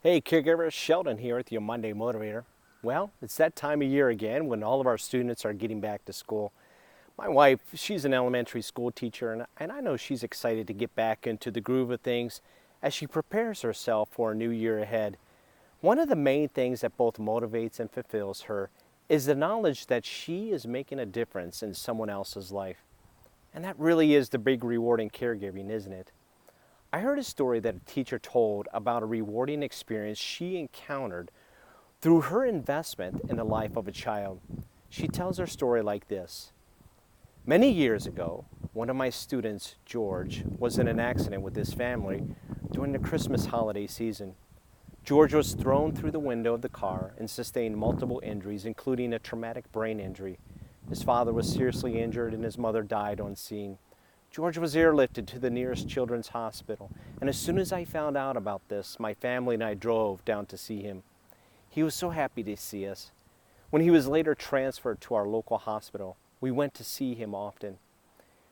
Hey caregivers, Sheldon here with your Monday Motivator. Well, it's that time of year again when all of our students are getting back to school. My wife, she's an elementary school teacher, and I know she's excited to get back into the groove of things as she prepares herself for a new year ahead. One of the main things that both motivates and fulfills her is the knowledge that she is making a difference in someone else's life. And that really is the big reward in caregiving, isn't it? I heard a story that a teacher told about a rewarding experience she encountered through her investment in the life of a child. She tells her story like this. Many years ago, one of my students, George, was in an accident with his family during the Christmas holiday season. George was thrown through the window of the car and sustained multiple injuries, including a traumatic brain injury. His father was seriously injured and his mother died on scene. George was airlifted to the nearest children's hospital, and as soon as I found out about this, my family and I drove down to see him. He was so happy to see us. When he was later transferred to our local hospital, we went to see him often.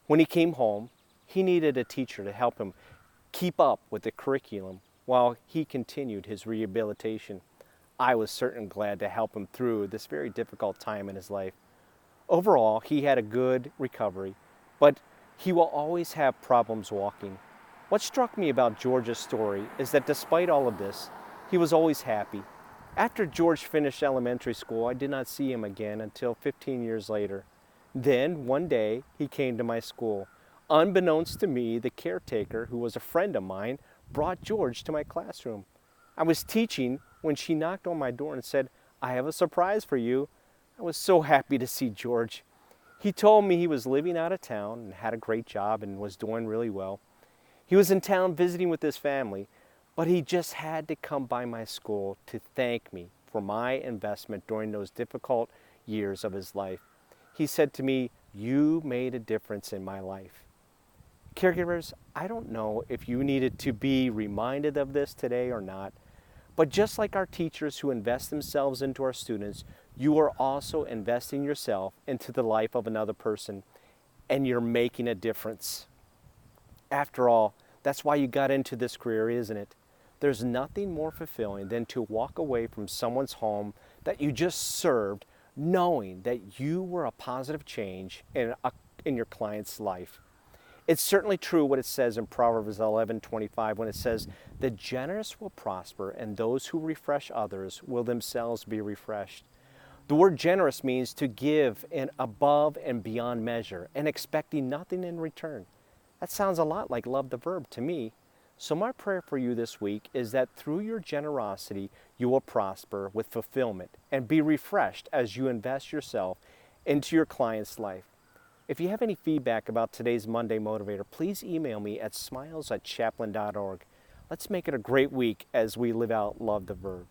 When he came home, he needed a teacher to help him keep up with the curriculum while he continued his rehabilitation. I was certainly glad to help him through this very difficult time in his life. Overall, he had a good recovery, but he will always have problems walking. What struck me about George's story is that despite all of this, he was always happy. After George finished elementary school, I did not see him again until 15 years later. Then, one day, he came to my school. Unbeknownst to me, the caretaker, who was a friend of mine, brought George to my classroom. I was teaching when she knocked on my door and said, "I have a surprise for you." I was so happy to see George. He told me he was living out of town and had a great job and was doing really well. He was in town visiting with his family, but he just had to come by my school to thank me for my investment during those difficult years of his life. He said to me, "You made a difference in my life." Caregivers, I don't know if you needed to be reminded of this today or not, but just like our teachers who invest themselves into our students, you are also investing yourself into the life of another person, and you're making a difference. After all, that's why you got into this career, isn't it? There's nothing more fulfilling than to walk away from someone's home that you just served, knowing that you were a positive change in your client's life. It's certainly true what it says in Proverbs 11:25 when it says, "The generous will prosper, and those who refresh others will themselves be refreshed." The word generous means to give in above and beyond measure and expecting nothing in return. That sounds a lot like love the verb to me. So my prayer for you this week is that through your generosity, you will prosper with fulfillment and be refreshed as you invest yourself into your client's life. If you have any feedback about today's Monday Motivator, please email me at smiles@chaplain.org. Let's make it a great week as we live out Love the Verb.